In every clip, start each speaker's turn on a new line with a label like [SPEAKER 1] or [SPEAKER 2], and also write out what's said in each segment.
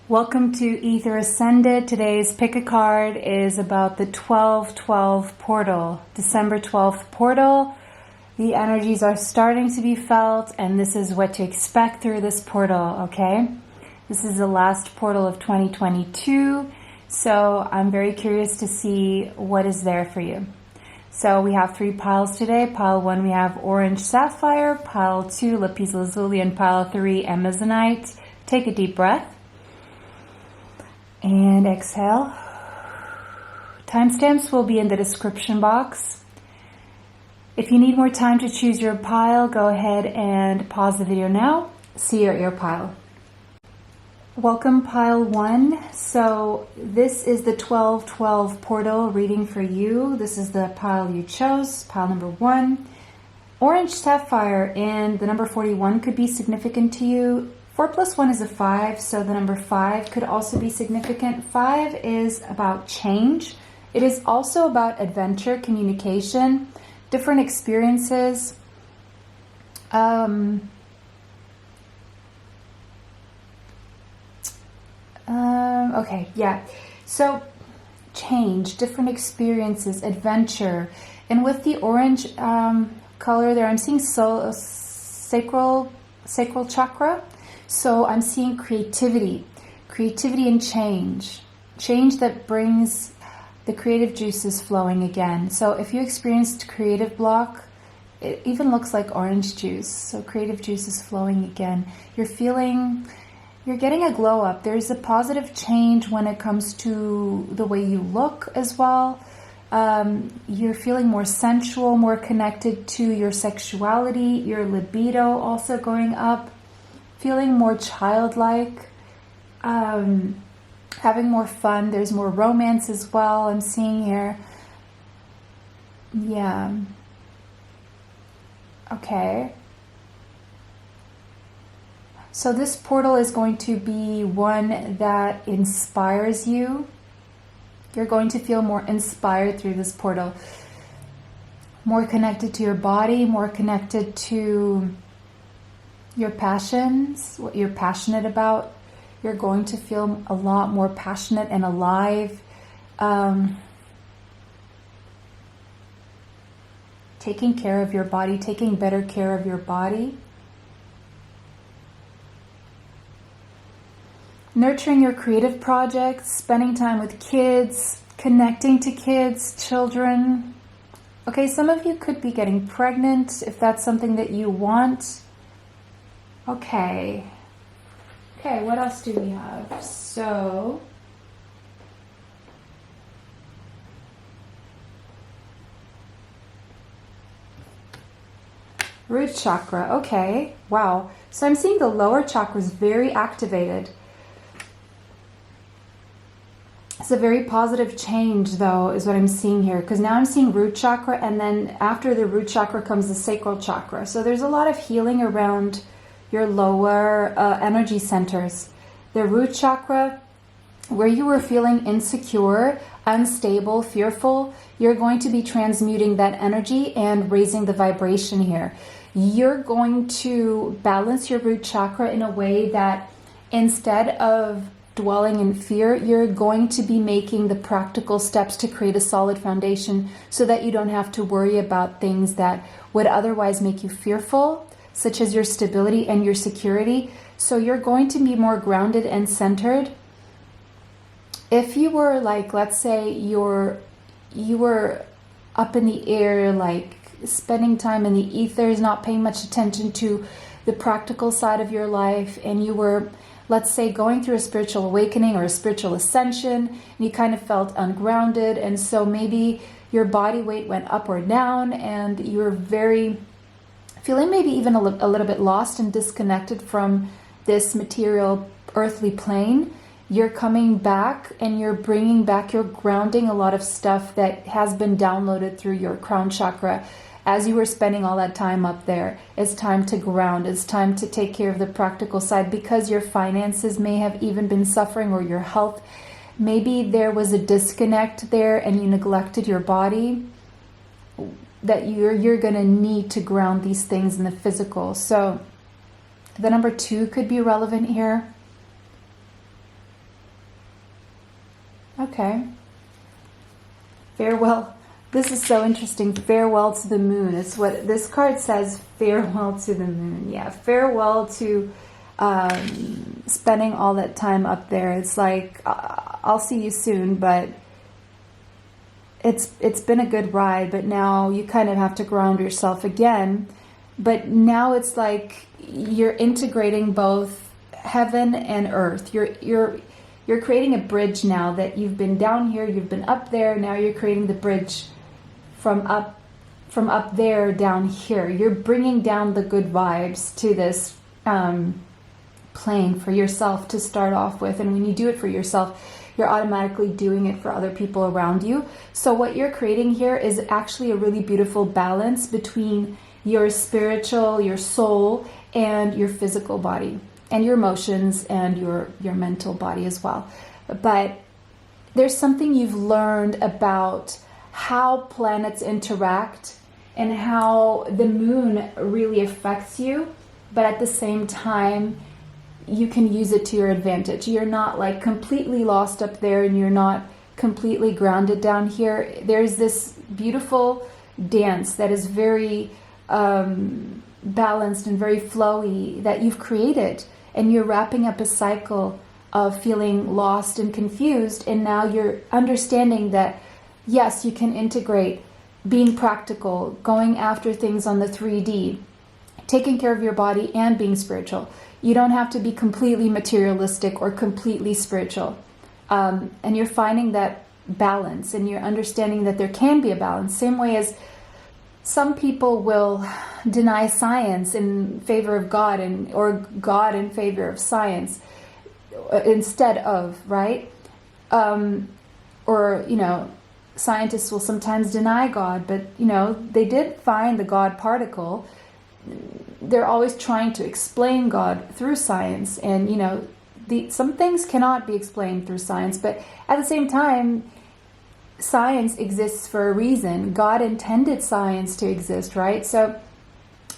[SPEAKER 1] Welcome to Ether Ascended. Today's pick a card is about the 12/12 portal, December 12th portal. The energies are starting to be felt, and this is what to expect through this portal, okay? This is the last portal of 2022, so I'm very curious to see what is there for you. So we have 3 piles today. Pile 1, we have Orange Sapphire. Pile 2, Lapis Lazuli. And Pile 3, Amazonite. Take a deep breath. And exhale. Timestamps will be in the description box. If you need more time to choose your pile, go ahead and pause the video now. See your pile. Welcome pile 1. So this is the 12/12 portal reading for you. This is the pile you chose, pile number 1. Orange Sapphire and the number 41 could be significant to you. 4 plus 1 is a 5, so the number 5 could also be significant. 5 is about change. It is also about adventure, communication, different experiences. Okay, yeah. So change, different experiences, adventure. And with the orange color there, I'm seeing sacral chakra. So I'm seeing creativity and change that brings the creative juices flowing again. So if you experienced creative block, it even looks like orange juice. So creative juice is flowing again. You're getting a glow up. There's a positive change when it comes to the way you look as well. You're feeling more sensual, more connected to your sexuality, your libido also going up. Feeling more childlike, having more fun. There's more romance as well, I'm seeing here. Yeah. Okay. So this portal is going to be one that inspires you. You're going to feel more inspired through this portal. More connected to your body, more connected to your passions, what you're passionate about. You're going to feel a lot more passionate and alive. Taking care of your body, taking better care of your body. Nurturing your creative projects, spending time with kids, connecting to kids, children. Okay, some of you could be getting pregnant if that's something that you want. Okay, what else do we have? So, root chakra, okay, wow. So I'm seeing the lower chakra is very activated. It's a very positive change though, is what I'm seeing here, because now I'm seeing root chakra, and then after the root chakra comes the sacral chakra. So there's a lot of healing around your lower energy centers. The root chakra, where you were feeling insecure, unstable, fearful, you're going to be transmuting that energy and raising the vibration here. You're going to balance your root chakra in a way that instead of dwelling in fear, you're going to be making the practical steps to create a solid foundation so that you don't have to worry about things that would otherwise make you fearful, such as your stability and your security. So you're going to be more grounded and centered. If you were like, let's say you were up in the air, like spending time in the ethers, not paying much attention to the practical side of your life, and you were, let's say, going through a spiritual awakening or a spiritual ascension, and you kind of felt ungrounded, and so maybe your body weight went up or down, and you were feeling maybe even a little bit lost and disconnected from this material earthly plane. You're coming back and you're bringing back, you're grounding a lot of stuff that has been downloaded through your crown chakra as you were spending all that time up there. It's time to ground. It's time to take care of the practical side, because your finances may have even been suffering, or your health. Maybe there was a disconnect there and you neglected your body, that you're going to need to ground these things in the physical. So the number 2 could be relevant here. Okay. Farewell. This is so interesting. Farewell to the moon. It's what this card says. Farewell to the moon. Yeah. Farewell to spending all that time up there. It's like, I'll see you soon, but it's been a good ride, but now you kind of have to ground yourself again. But now it's like you're integrating both heaven and earth. You're creating a bridge now that you've been down here, you've been up there. Now you're creating the bridge from up there down here. You're bringing down the good vibes to this plane for yourself to start off with. And when you do it for yourself, you're automatically doing it for other people around you. So what you're creating here is actually a really beautiful balance between your spiritual, your soul, and your physical body, and your emotions, and your mental body as well. But there's something you've learned about how planets interact and how the moon really affects you, but at the same time, you can use it to your advantage. You're not like completely lost up there, and you're not completely grounded down here. There's this beautiful dance that is very balanced and very flowy that you've created, and you're wrapping up a cycle of feeling lost and confused, and now you're understanding that yes, you can integrate being practical, going after things on the 3D, taking care of your body, and being spiritual. You don't have to be completely materialistic or completely spiritual. And you're finding that balance, and you're understanding that there can be a balance. Same way as some people will deny science in favor of God, or God in favor of science instead of, right? Or, you know, scientists will sometimes deny God, but, you know, they did find the God particle. They're always trying to explain God through science, and you know, some things cannot be explained through science, but at the same time, science exists for a reason. God intended science to exist, right? So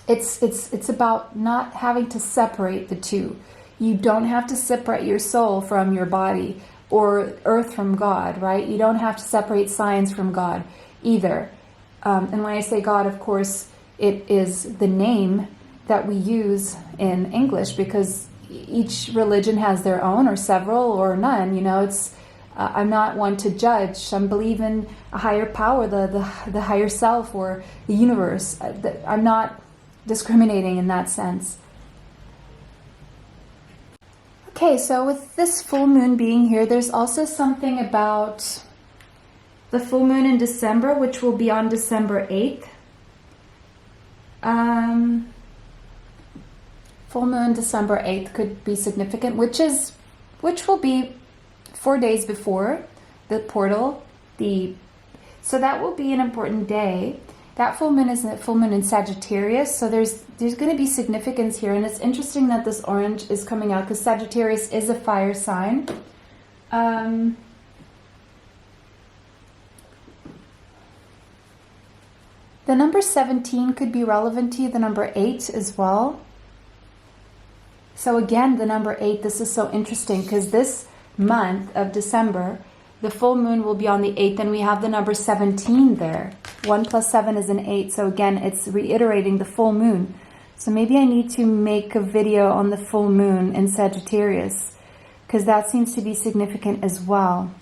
[SPEAKER 1] it's about not having to separate the two. You don't have to separate your soul from your body, or earth from God, right? You don't have to separate science from God either. And when I say God, of course, it is the name that we use in English, because each religion has their own, or several, or none. You know, it's I'm not one to judge. Some believe in a higher power, the higher self, or the universe. I'm not discriminating in that sense. Okay, so with this full moon being here, there's also something about the full moon in December, which will be on December 8th. Full moon December 8th could be significant, which will be 4 days before the portal. So that will be an important day. That full moon is a full moon in Sagittarius, so there's going to be significance here, and it's interesting that this orange is coming out because Sagittarius is a fire sign. The number 17 could be relevant to you, the number 8 as well. So again, the number 8, this is so interesting because this month of December, the full moon will be on the 8th, and we have the number 17 there. 1 plus 7 is an 8, so again, it's reiterating the full moon. So maybe I need to make a video on the full moon in Sagittarius, because that seems to be significant as well.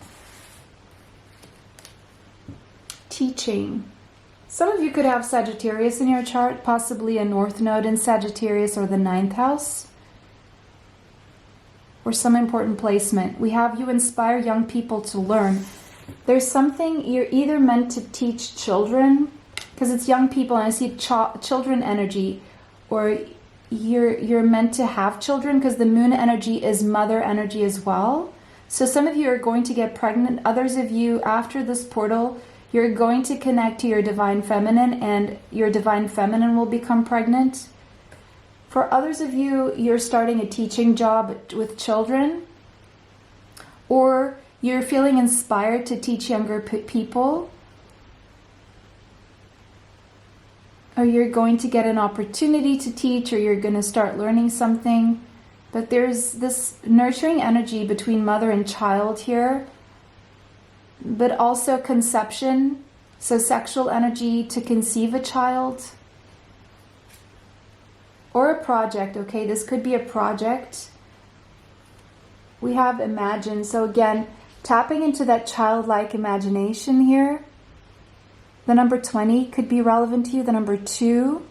[SPEAKER 1] Teaching. Some of you could have Sagittarius in your chart, possibly a North Node in Sagittarius or the 9th house, or some important placement. We have you inspire young people to learn. There's something you're either meant to teach children, because it's young people and I see children energy, or you're meant to have children because the moon energy is mother energy as well. So some of you are going to get pregnant. Others of you, after this portal, you're going to connect to your divine feminine, and your divine feminine will become pregnant. For others of you, you're starting a teaching job with children, or you're feeling inspired to teach younger people, or you're going to get an opportunity to teach, or you're going to start learning something. But there's this nurturing energy between mother and child here. but also conception. So sexual energy to conceive a child. Or a project, okay? This could be a project. We have imagine. So again, tapping into that childlike imagination here. The number 20 could be relevant to you. The number 2.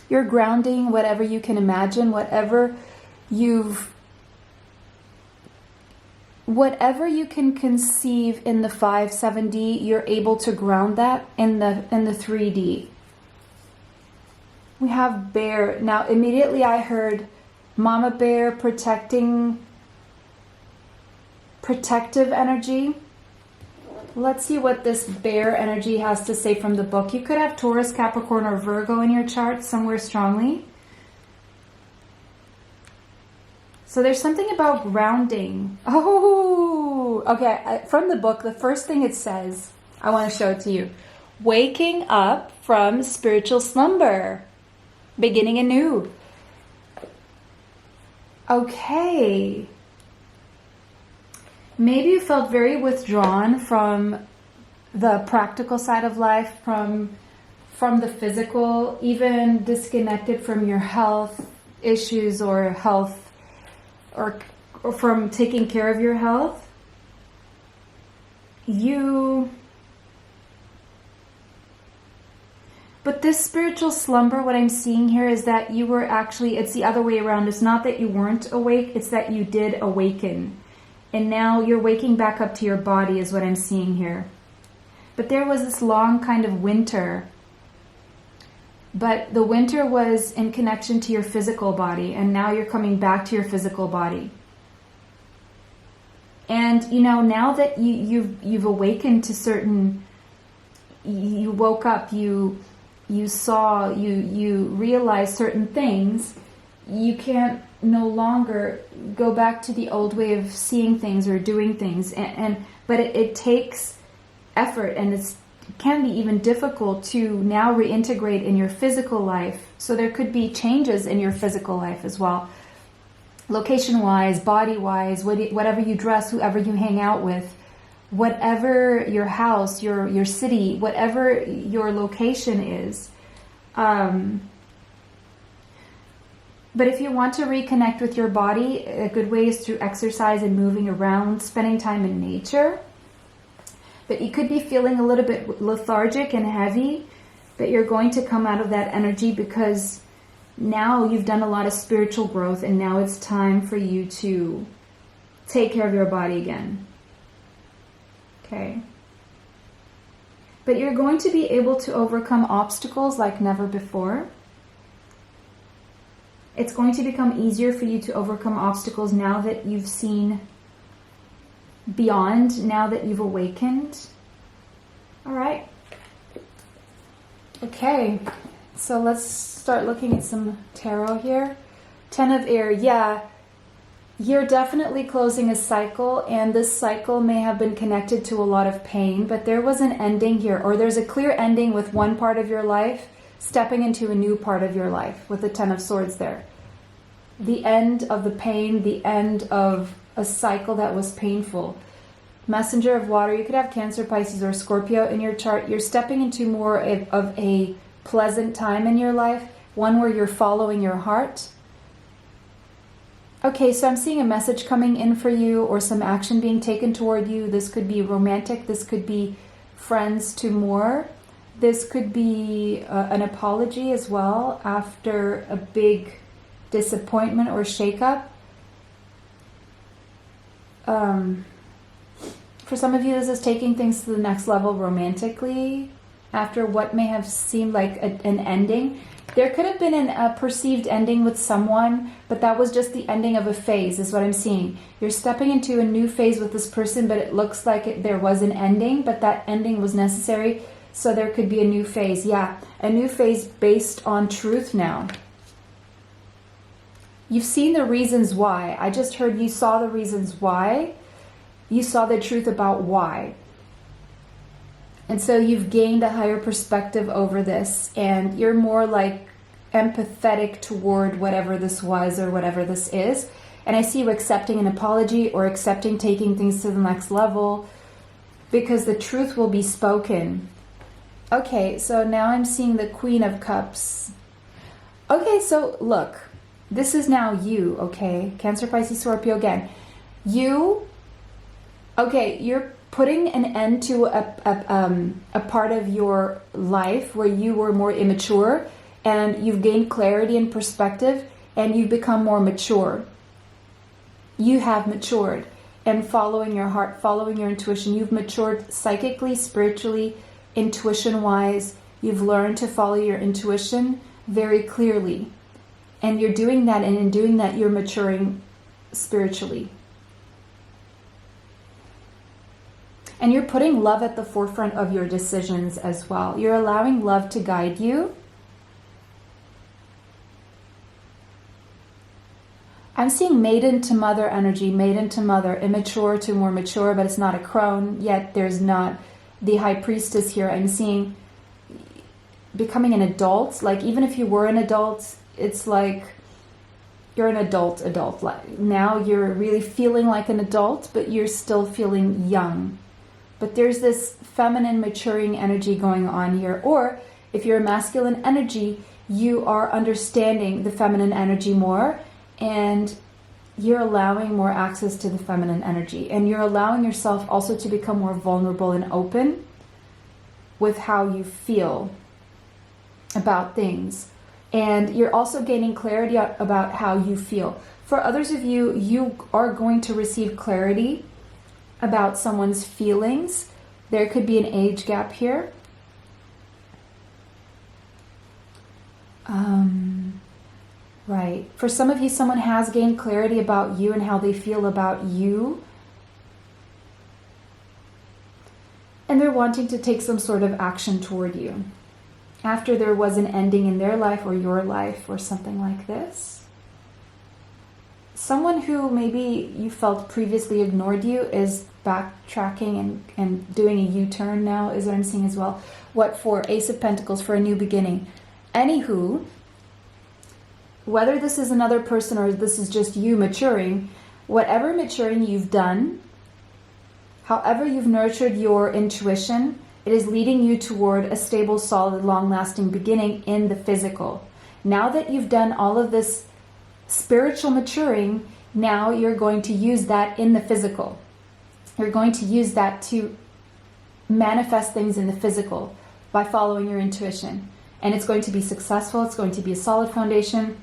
[SPEAKER 1] You're grounding whatever you can imagine, whatever you can conceive in the 5-7D, you're able to ground that in the 3D. We have bear. Now, immediately I heard mama bear, protective energy. Let's see what this bear energy has to say from the book. You could have Taurus, Capricorn, or Virgo in your chart somewhere strongly. So there's something about grounding. Oh, okay. From the book, the first thing it says, I want to show it to you. Waking up from spiritual slumber. Beginning anew. Okay. Maybe you felt very withdrawn from the practical side of life, from the physical, even disconnected from your health issues or health, or from taking care of your health. But this spiritual slumber, what I'm seeing here is that you were actually, it's the other way around. It's not that you weren't awake, it's that you did awaken. And now you're waking back up to your body is what I'm seeing here. But there was this long kind of winter. But the winter was in connection to your physical body. And now you're coming back to your physical body. And, you know, now that you've awakened to certain, you woke up, you saw, you realized certain things, you can't no longer go back to the old way of seeing things or doing things. But it takes effort, and it can be even difficult to now reintegrate in your physical life. So there could be changes in your physical life as well. Location-wise, body-wise, whatever you dress, whoever you hang out with, whatever your house, your city, whatever your location is. But if you want to reconnect with your body, a good way is through exercise and moving around, spending time in nature. But you could be feeling a little bit lethargic and heavy, but you're going to come out of that energy because now you've done a lot of spiritual growth, and now it's time for you to take care of your body again. Okay. But you're going to be able to overcome obstacles like never before. It's going to become easier for you to overcome obstacles now that you've seen beyond, now that you've awakened. All right. Okay. So let's start looking at some tarot here. 10 of Air. Yeah. You're definitely closing a cycle, and this cycle may have been connected to a lot of pain, but there was an ending here, or there's a clear ending with one part of your life, stepping into a new part of your life with the 10 of Swords there. The end of the pain, the end of a cycle that was painful. Messenger of Water, you could have Cancer, Pisces, or Scorpio in your chart. You're stepping into more of a pleasant time in your life, one where you're following your heart. Okay, so I'm seeing a message coming in for you, or some action being taken toward you. This could be romantic. This could be friends to more. This could be an apology as well after a big disappointment or shakeup. For some of you, this is taking things to the next level romantically after what may have seemed like an ending. There could have been a perceived ending with someone, but that was just the ending of a phase, is what I'm seeing. You're stepping into a new phase with this person, but it looks like there was an ending, but that ending was necessary, so there could be a new phase. Yeah, a new phase based on truth now. You've seen the reasons why. I just heard you saw the reasons why. You saw the truth about why. And so you've gained a higher perspective over this, and you're more like empathetic toward whatever this was or whatever this is. And I see you accepting an apology or accepting taking things to the next level, because the truth will be spoken. Okay, so now I'm seeing the Queen of Cups. Okay, so look, this is now you, okay? Cancer, Pisces, Scorpio again. You, okay, you're putting an end to a part of your life where you were more immature, and you've gained clarity and perspective, and you've become more mature. You have matured, and following your heart, following your intuition. You've matured psychically, spiritually, intuition-wise. You've learned to follow your intuition very clearly. And you're doing that, and in doing that, you're maturing spiritually. And you're putting love at the forefront of your decisions as well. You're allowing love to guide you. I'm seeing maiden to mother energy, maiden to mother, immature to more mature, but it's not a crone, yet there's not the high priestess here. I'm seeing becoming an adult. Like, even if you were an adult, it's like you're an adult. Like, now you're really feeling like an adult, but you're still feeling young. But there's this feminine maturing energy going on here. Or if you're a masculine energy, you are understanding the feminine energy more, and you're allowing more access to the feminine energy. And you're allowing yourself also to become more vulnerable and open with how you feel about things. And you're also gaining clarity about how you feel. For others of you, you are going to receive clarity about someone's feelings. There could be an age gap here. Right. For some of you, someone has gained clarity about you and how they feel about you. And they're wanting to take some sort of action toward you after there was an ending in their life or your life or something like this. Someone who maybe you felt previously ignored you is backtracking and doing a U-turn now, is what I'm seeing as well. What for? Ace of Pentacles, for a new beginning. Anywho, whether this is another person or this is just you maturing, whatever maturing you've done, however you've nurtured your intuition, it is leading you toward a stable, solid, long-lasting beginning in the physical. Now that you've done all of this spiritual maturing, now you're going to use that in the physical. You're going to use that to manifest things in the physical by following your intuition. And it's going to be successful. It's going to be a solid foundation.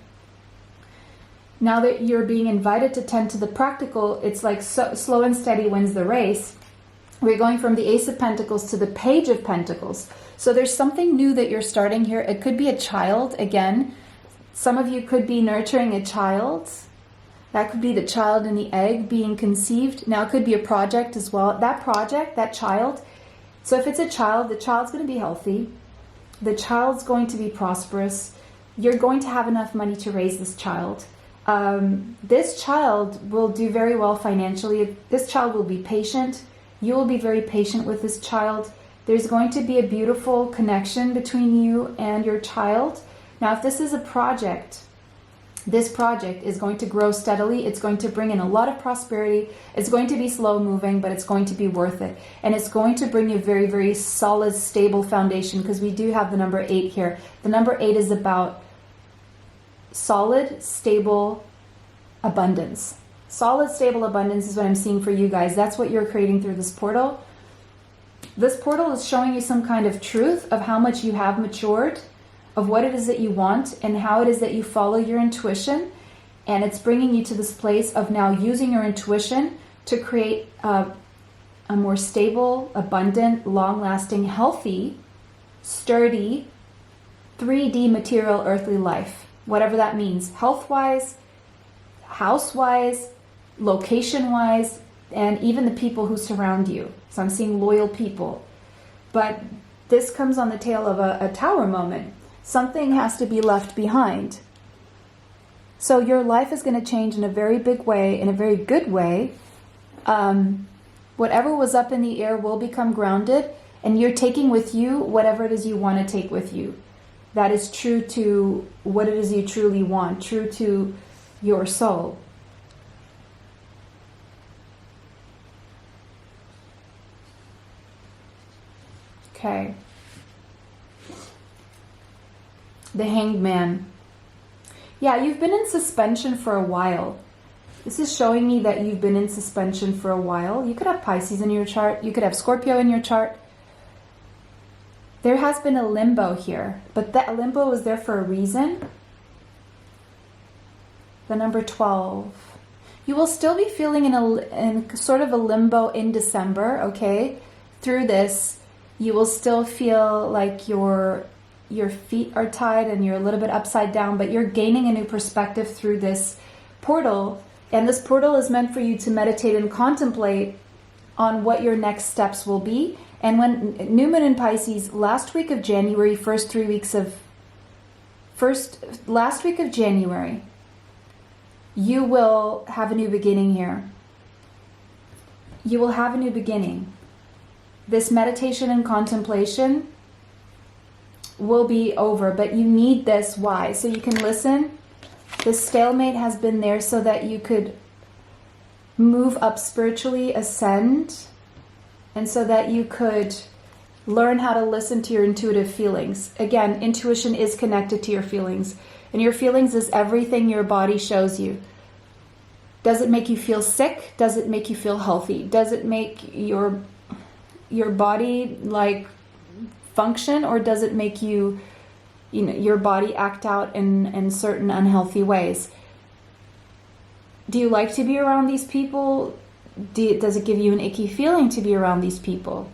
[SPEAKER 1] Now that you're being invited to tend to the practical, it's like slow and steady wins the race. We're going from the Ace of Pentacles to the Page of Pentacles. So there's something new that you're starting here. It could be a child, again. Some of you could be nurturing a child. That could be the child in the egg being conceived. Now it could be a project as well. That project, that child. So if it's a child, the child's going to be healthy. The child's going to be prosperous. You're going to have enough money to raise this child. This child will do very well financially. This child will be patient. You will be very patient with this child. There's going to be a beautiful connection between you and your child. Now, if this is a project, this project is going to grow steadily. It's going to bring in a lot of prosperity. It's going to be slow moving, but it's going to be worth it. And it's going to bring you a very, very solid, stable foundation, because we do have the number 8 here. The number 8 is about solid, stable abundance. Solid, stable abundance is what I'm seeing for you guys. That's what you're creating through this portal. This portal is showing you some kind of truth of how much you have matured, of what it is that you want, and how it is that you follow your intuition. And it's bringing you to this place of now using your intuition to create a more stable, abundant, long-lasting, healthy, sturdy, 3D material earthly life. Whatever that means. Health-wise, house-wise, location-wise, and even the people who surround you. So I'm seeing loyal people. But this comes on the tail of a tower moment. Something has to be left behind. So your life is going to change in a very big way, in a very good way. Whatever was up in the air will become grounded, and you're taking with you whatever it is you want to take with you. That is true to what it is you truly want, true to your soul. Okay. The Hanged Man. Yeah, you've been in suspension for a while. This is showing me that you've been in suspension for a while. You could have Pisces in your chart. You could have Scorpio in your chart. There has been a limbo here, but that limbo was there for a reason. The number 12. You will still be feeling in sort of a limbo in December, okay? Through this, you will still feel like your feet are tied and you're a little bit upside down, but you're gaining a new perspective through this portal. And this portal is meant for you to meditate and contemplate on what your next steps will be. And when New Moon in Pisces, last week of January, last week of January, you will have a new beginning here. You will have a new beginning. This meditation and contemplation will be over, but you need this. Why? So you can listen. This stalemate has been there so that you could move up spiritually, ascend, and so that you could learn how to listen to your intuitive feelings. Again, intuition is connected to your feelings, and your feelings is everything your body shows you. Does it make you feel sick? Does it make you feel healthy? Does it make your body like function, or does it make you your body act out in certain unhealthy ways? Do you like to be around these people? Does it give you an icky feeling to be around these people?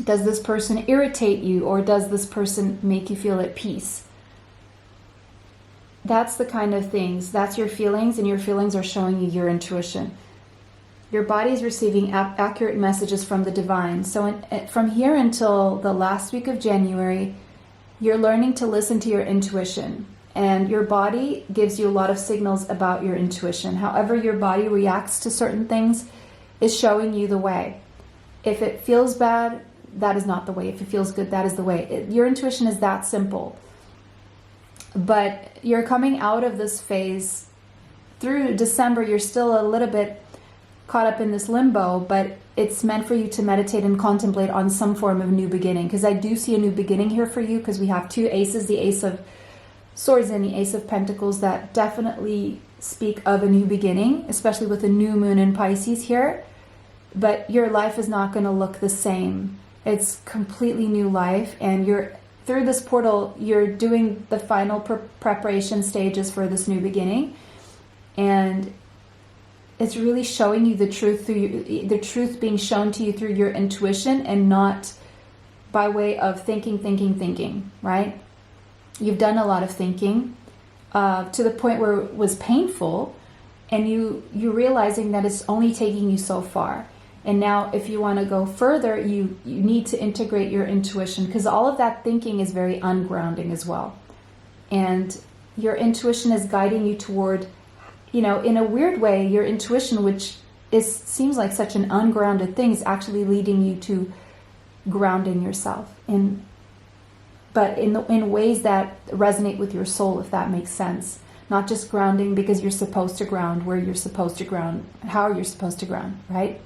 [SPEAKER 1] Does this person irritate you, or does this person make you feel at peace? That's the kind of things. That's your feelings, and your feelings are showing you your intuition. Your body is receiving accurate messages from the divine. So from here until the last week of January, you're learning to listen to your intuition. And your body gives you a lot of signals about your intuition. However your body reacts to certain things is showing you the way. If it feels bad, that is not the way. If it feels good, that is the way. Your intuition is that simple. But you're coming out of this phase. Through December, you're still a little bit caught up in this limbo, but it's meant for you to meditate and contemplate on some form of new beginning. Because I do see a new beginning here for you, because we have two aces, the Ace of Swords and the Ace of Pentacles, that definitely speak of a new beginning, especially with the new moon in Pisces here. But your life is not going to look the same. It's completely new life, and through this portal, you're doing the final preparation stages for this new beginning, and it's really showing you the truth the truth being shown to you through your intuition, and not by way of thinking, right? You've done a lot of thinking to the point where it was painful, and you're realizing that it's only taking you so far. And now if you want to go further, you need to integrate your intuition, because all of that thinking is very ungrounding as well. And your intuition is guiding you toward, in a weird way, your intuition, which seems like such an ungrounded thing, is actually leading you to grounding yourself but in ways that resonate with your soul, if that makes sense. Not just grounding because you're supposed to ground where you're supposed to ground, how you're supposed to ground, right?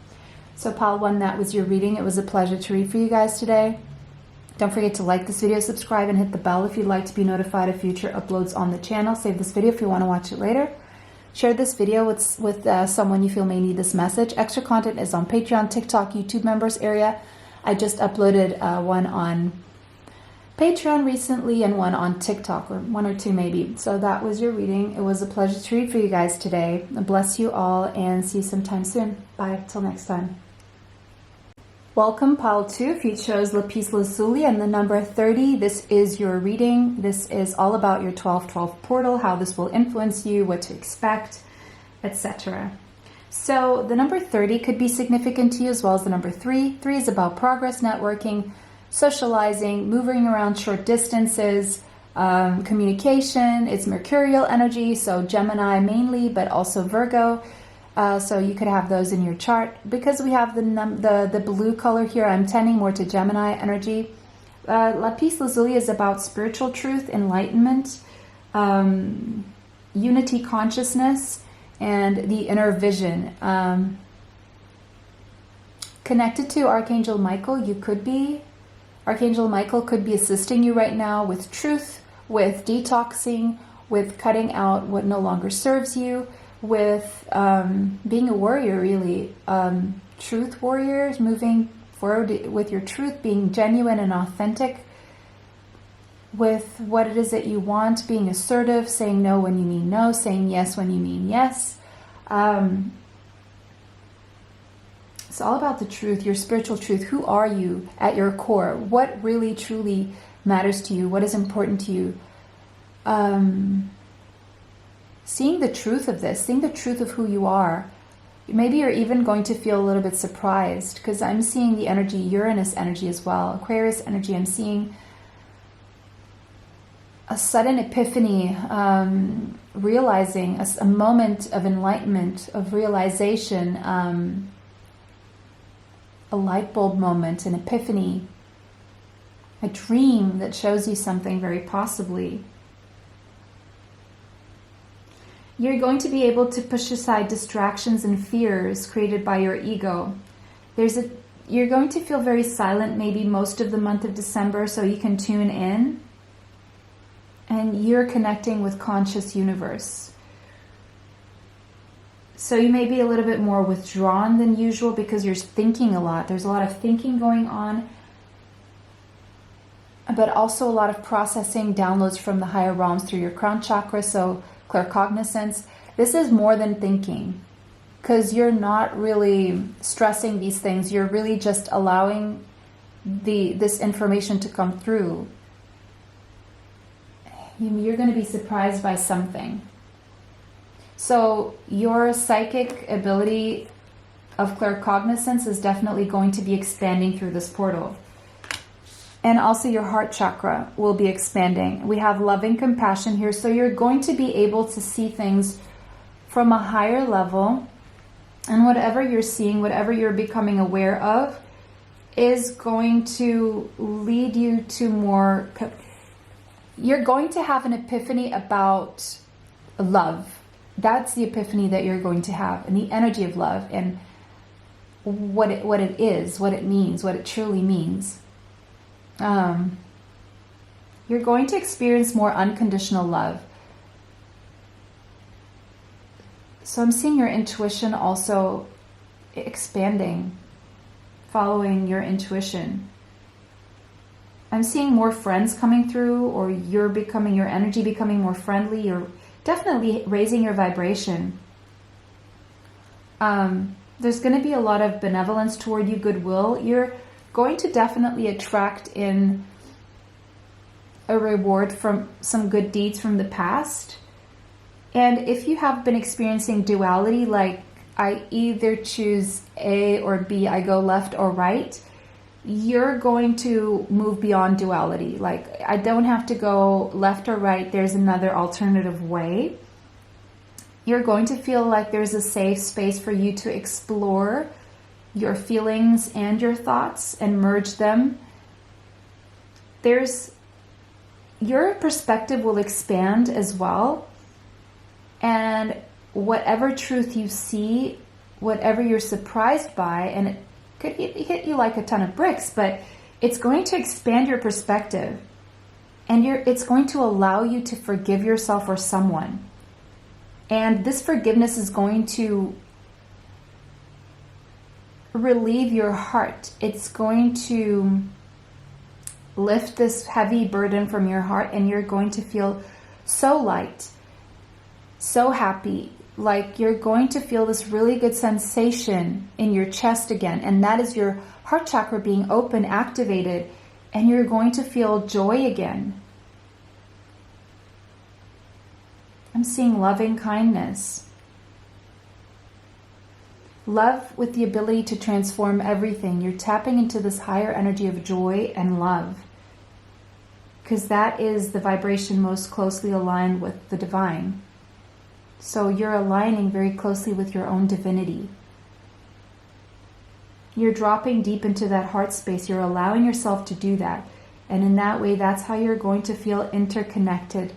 [SPEAKER 1] So Pile 1, that was your reading. It was a pleasure to read for you guys today. Don't forget to like this video, subscribe, and hit the bell if you'd like to be notified of future uploads on the channel. Save this video if you want to watch it later. Share this video with someone you feel may need this message. Extra content is on Patreon, TikTok, YouTube members area. I just uploaded one on Patreon recently and one on TikTok, or one or two maybe. So that was your reading. It was a pleasure to read for you guys today. Bless you all, and see you sometime soon. Bye, till next time. Welcome, Pile 2. If you chose Lapis Lazuli and the number 30, this is your reading. This is all about your 12-12 portal, how this will influence you, what to expect, etc. So the number 30 could be significant to you, as well as the number 3. 3 is about progress, networking, socializing, moving around short distances, communication. It's mercurial energy, so Gemini mainly, but also Virgo. So you could have those in your chart. Because we have the blue color here, I'm tending more to Gemini energy. Lapis Lazuli is about spiritual truth, enlightenment, unity consciousness, and the inner vision. Connected to Archangel Michael, you could be. Archangel Michael could be assisting you right now with truth, with detoxing, with cutting out what no longer serves you, with being a warrior, really. Truth warriors, moving forward with your truth, being genuine and authentic with what it is that you want, being assertive, saying no when you mean no, saying yes when you mean yes. It's all about the truth, your spiritual truth. Who are you at your core? What really, truly matters to you? What is important to you? Seeing the truth of this, seeing the truth of who you are. Maybe you're even going to feel a little bit surprised, because I'm seeing the energy, Uranus energy as well, Aquarius energy. I'm seeing a sudden epiphany, realizing a moment of enlightenment, of realization, a light bulb moment, an epiphany, a dream that shows you something very possibly. You're going to be able to push aside distractions and fears created by your ego. You're going to feel very silent maybe most of the month of December, so you can tune in. And you're connecting with conscious universe. So you may be a little bit more withdrawn than usual because you're thinking a lot. There's a lot of thinking going on, but also a lot of processing, downloads from the higher realms through your crown chakra. So claircognizance. This is more than thinking, because you're not really stressing these things. You're really just allowing this information to come through. You're going to be surprised by something. So your psychic ability of claircognizance is definitely going to be expanding through this portal. And also your heart chakra will be expanding. We have loving compassion here. So you're going to be able to see things from a higher level. And whatever you're seeing, whatever you're becoming aware of, is going to lead you to more... You're going to have an epiphany about love. That's the epiphany that you're going to have. And the energy of love. And what it is, what it means, what it truly means. You're going to experience more unconditional love. So I'm seeing your intuition also expanding, following your intuition. I'm seeing more friends coming through, or your energy becoming more friendly. You're definitely raising your vibration. There's going to be a lot of benevolence toward you, goodwill. You're going to definitely attract in a reward from some good deeds from the past. And if you have been experiencing duality, like I either choose A or B, I go left or right, you're going to move beyond duality. Like, I don't have to go left or right, there's another alternative way. You're going to feel like there's a safe space for you to explore your feelings and your thoughts and merge them. Your perspective will expand as well. And whatever truth you see, whatever you're surprised by, and it could hit you like a ton of bricks, but it's going to expand your perspective. And it's going to allow you to forgive yourself or someone. And this forgiveness is going to relieve your heart. It's going to lift this heavy burden from your heart, and you're going to feel so light, so happy. Like you're going to feel this really good sensation in your chest again, and that is your heart chakra being open, activated, and you're going to feel joy again. I'm seeing loving kindness. Love with the ability to transform everything. You're tapping into this higher energy of joy and love, because that is the vibration most closely aligned with the divine. So you're aligning very closely with your own divinity. You're dropping deep into that heart space. You're allowing yourself to do that. And in that way, that's how you're going to feel interconnected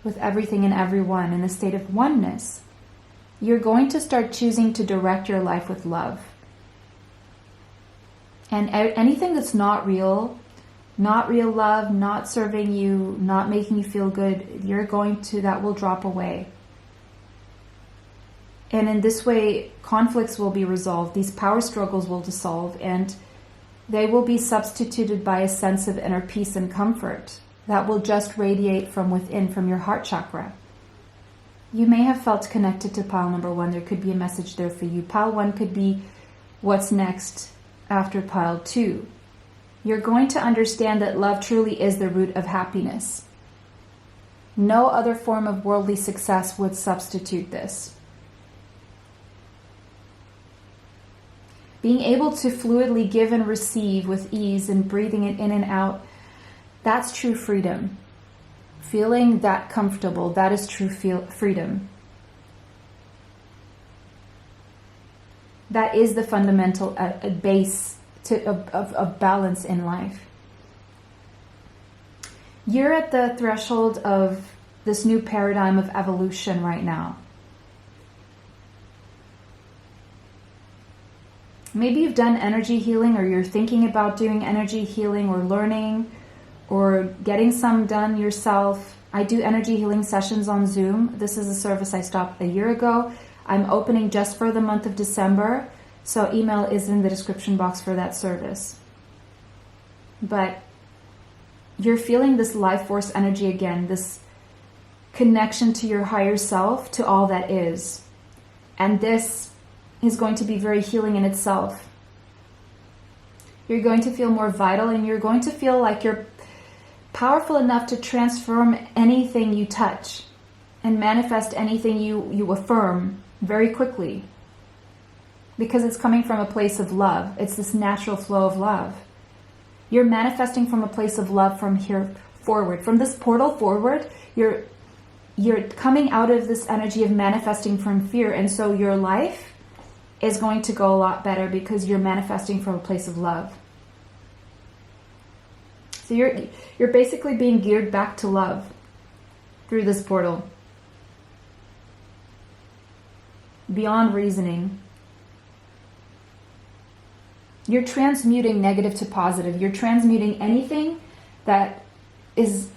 [SPEAKER 1] with everything and everyone in a state of oneness. You're going to start choosing to direct your life with love. And anything that's not real love, not serving you, not making you feel good, that will drop away. And in this way, conflicts will be resolved. These power struggles will dissolve, and they will be substituted by a sense of inner peace and comfort that will just radiate from within, from your heart chakra. You may have felt connected to pile number 1. There could be a message there for you. Pile 1 could be what's next after pile 2. You're going to understand that love truly is the root of happiness. No other form of worldly success would substitute this. Being able to fluidly give and receive with ease and breathing it in and out, that's true freedom. Feeling that comfortable, that is true freedom. That is the fundamental base of balance in life. You're at the threshold of this new paradigm of evolution right now. Maybe you've done energy healing, or you're thinking about doing energy healing, or learning, or getting some done yourself. I do energy healing sessions on Zoom. This is a service I stopped a year ago. I'm opening just for the month of December, so email is in the description box for that service. But you're feeling this life force energy again, this connection to your higher self, to all that is. And this is going to be very healing in itself. You're going to feel more vital, and you're going to feel like you're powerful enough to transform anything you touch and manifest anything you affirm very quickly, because it's coming from a place of love. It's this natural flow of love. You're manifesting from a place of love from here forward. From this portal forward, you're coming out of this energy of manifesting from fear, and so your life is going to go a lot better because you're manifesting from a place of love. So you're basically being geared back to love through this portal. Beyond reasoning. You're transmuting negative to positive. You're transmuting anything that is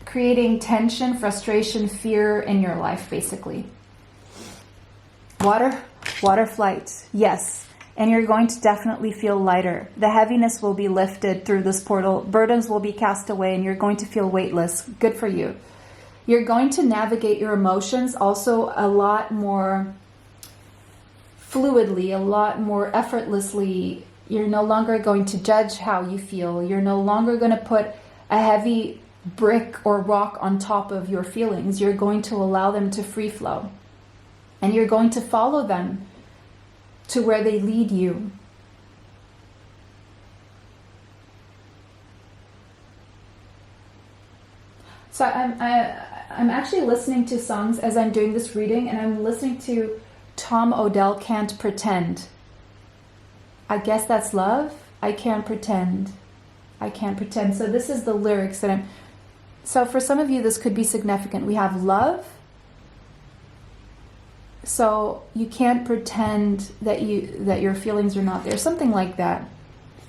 [SPEAKER 1] creating tension, frustration, fear in your life, basically. Water flight, yes. And you're going to definitely feel lighter. The heaviness will be lifted through this portal. Burdens will be cast away, and you're going to feel weightless. Good for you. You're going to navigate your emotions also a lot more fluidly, a lot more effortlessly. You're no longer going to judge how you feel. You're no longer going to put a heavy brick or rock on top of your feelings. You're going to allow them to free flow. And you're going to follow them to where they lead you. So I'm actually listening to songs as I'm doing this reading, and I'm listening to Tom Odell, Can't Pretend. I guess that's love. I can't pretend. I can't pretend. So this is the lyrics that so for some of you this could be significant. We have love. So you can't pretend that your feelings are not there, something like that.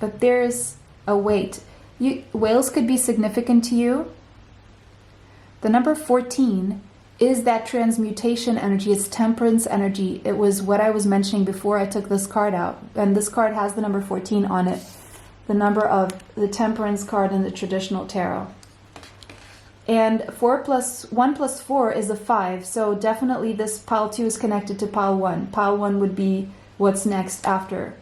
[SPEAKER 1] But there's a weight. Whales could be significant to you. The number 14 is that transmutation energy. It's temperance energy. It was what I was mentioning before I took this card out. And this card has the number 14 on it. The number of the temperance card in the traditional tarot. And 1 plus 4 is a 5. So definitely this pile 2 is connected to pile 1. Pile 1 would be what's next after.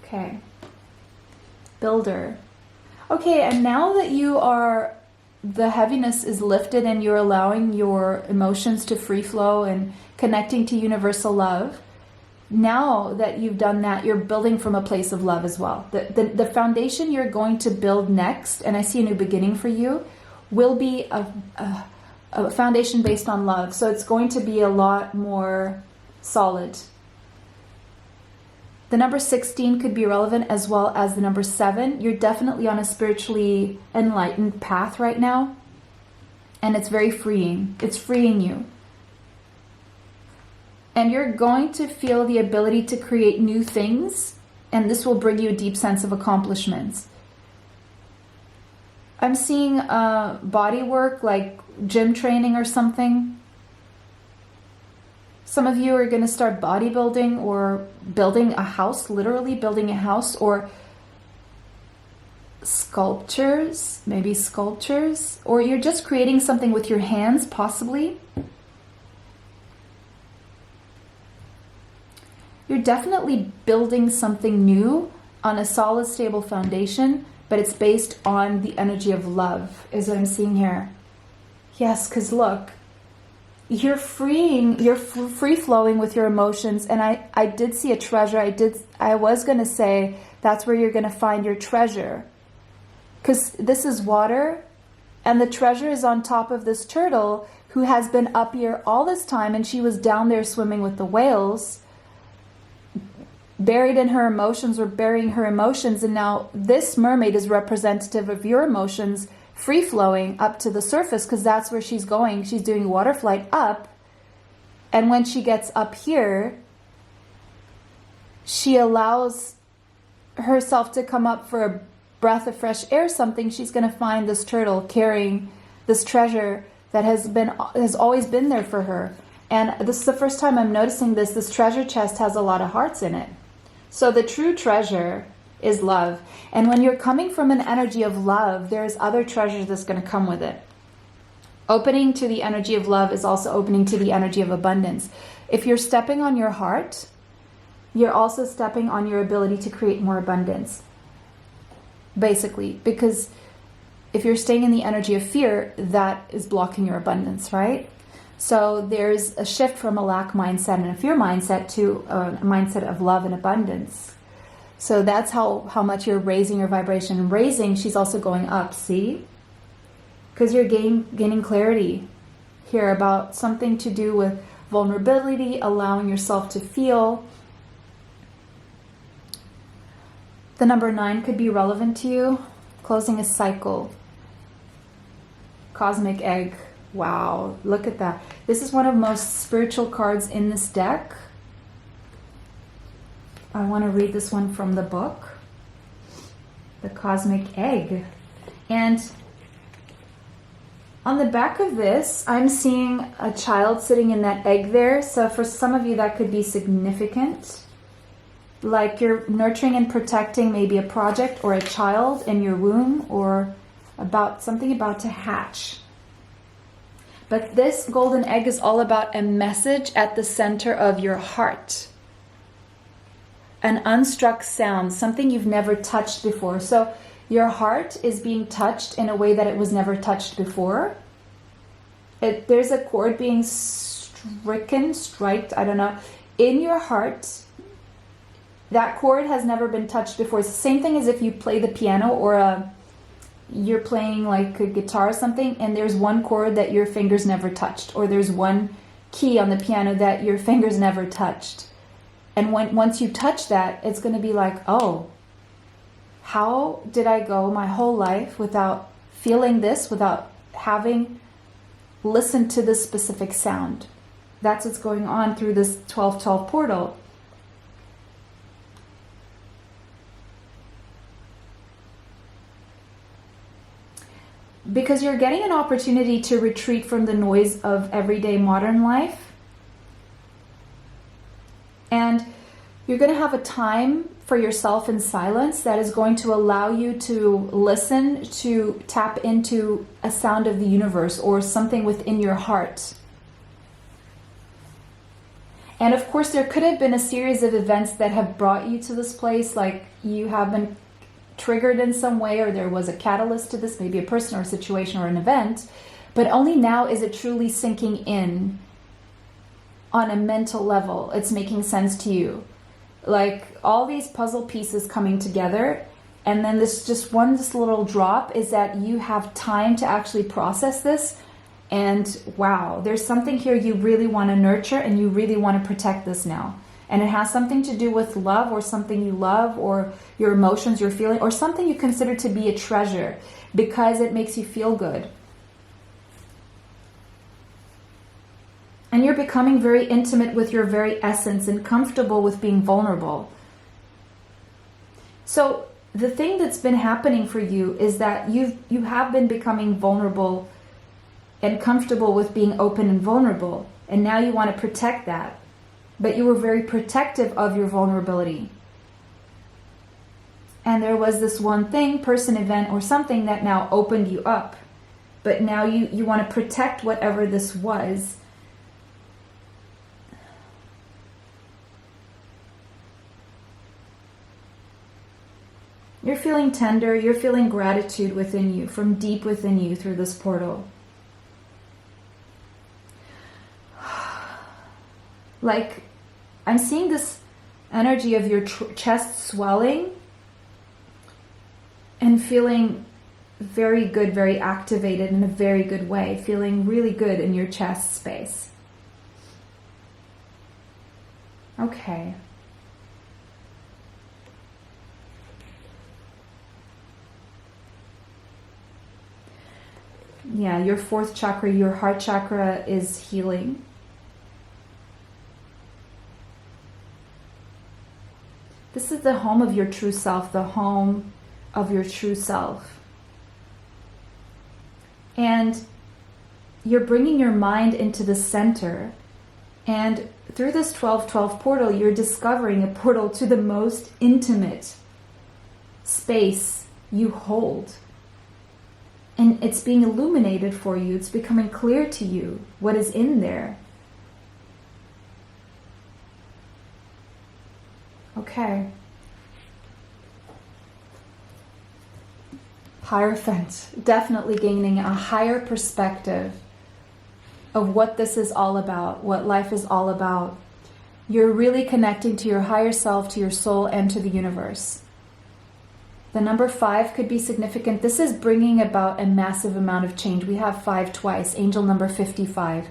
[SPEAKER 1] Okay. Builder. Okay, and now that the heaviness is lifted and you're allowing your emotions to free flow and connecting to universal love, now that you've done that, you're building from a place of love as well. The foundation you're going to build next, and I see a new beginning for you, will be a foundation based on love. So it's going to be a lot more solid. The number 16 could be relevant, as well as the number 7. You're definitely on a spiritually enlightened path right now. And it's very freeing. It's freeing you. And you're going to feel the ability to create new things, and this will bring you a deep sense of accomplishments. I'm seeing body work, like gym training or something. Some of you are going to start bodybuilding or building a house, literally building a house, or sculptures, maybe sculptures, or you're just creating something with your hands, possibly. You're definitely building something new on a solid, stable foundation, but it's based on the energy of love, is what I'm seeing here. Yes, because look, you're free-flowing with your emotions, and I did see a treasure. I was going to say that's where you're going to find your treasure, because this is water, and the treasure is on top of this turtle who has been up here all this time, and she was down there swimming with the whales, buried in her emotions or burying her emotions, and now this mermaid is representative of your emotions, free-flowing up to the surface, because that's where she's going. She's doing water flight up, and when she gets up here, she allows herself to come up for a breath of fresh air, something. She's going to find this turtle carrying this treasure that has always been there for her. And this is the first time I'm noticing this. This treasure chest has a lot of hearts in it. So the true treasure is love. And when you're coming from an energy of love, there's other treasures that's going to come with it. Opening to the energy of love is also opening to the energy of abundance. If you're stepping on your heart, you're also stepping on your ability to create more abundance. Basically, because if you're staying in the energy of fear, that is blocking your abundance, right? So there's a shift from a lack mindset and a fear mindset to a mindset of love and abundance. So that's how much you're raising your vibration. And raising, she's also going up, see? Because you're gaining clarity here about something to do with vulnerability, allowing yourself to feel. The number 9 could be relevant to you. Closing a cycle. Cosmic egg. Wow, look at that. This is one of the most spiritual cards in this deck. I want to read this one from the book. The cosmic egg. And on the back of this, I'm seeing a child sitting in that egg there. So for some of you, that could be significant. Like you're nurturing and protecting maybe a project or a child in your womb, or about something about to hatch. But this golden egg is all about a message at the center of your heart. An unstruck sound, something you've never touched before. So your heart is being touched in a way that it was never touched before. There's a chord being striked, I don't know, in your heart. That chord has never been touched before. It's the same thing as if you play the piano or you're playing like a guitar or something, and there's one chord that your fingers never touched, or there's one key on the piano that your fingers never touched. And once you touch that, it's going to be like, oh, how did I go my whole life without feeling this, without having listened to this specific sound? That's what's going on through this 1212 portal. Because you're getting an opportunity to retreat from the noise of everyday modern life. And you're going to have a time for yourself in silence that is going to allow you to listen, to tap into a sound of the universe or something within your heart. And of course, there could have been a series of events that have brought you to this place, like you have been triggered in some way, or there was a catalyst to this, maybe a person or a situation or an event, but only now is it truly sinking in on a mental level. It's making sense to you. Like all these puzzle pieces coming together, and then this little drop is that you have time to actually process this, and wow, there's something here you really want to nurture and you really want to protect this now. And it has something to do with love, or something you love, or your emotions, your feeling, or something you consider to be a treasure because it makes you feel good. And you're becoming very intimate with your very essence and comfortable with being vulnerable. So the thing that's been happening for you is that you have been becoming vulnerable and comfortable with being open and vulnerable. And now you want to protect that. But you were very protective of your vulnerability. And there was this one thing, person, event, or something that now opened you up. But now you want to protect whatever this was. You're feeling tender, you're feeling gratitude within you, from deep within you through this portal. Like, I'm seeing this energy of your chest swelling and feeling very good, very activated in a very good way, feeling really good in your chest space. Okay. Yeah, your fourth chakra, your heart chakra is healing. This is the home of your true self, the home of your true self. And you're bringing your mind into the center. And through this 12-12 portal, you're discovering a portal to the most intimate space you hold. And it's being illuminated for you. It's becoming clear to you what is in there. Okay. Hierophant, definitely gaining a higher perspective of what this is all about, what life is all about. You're really connecting to your higher self, to your soul, and to the universe. The number 5 could be significant. This is bringing about a massive amount of change. We have 5 twice, angel number 55.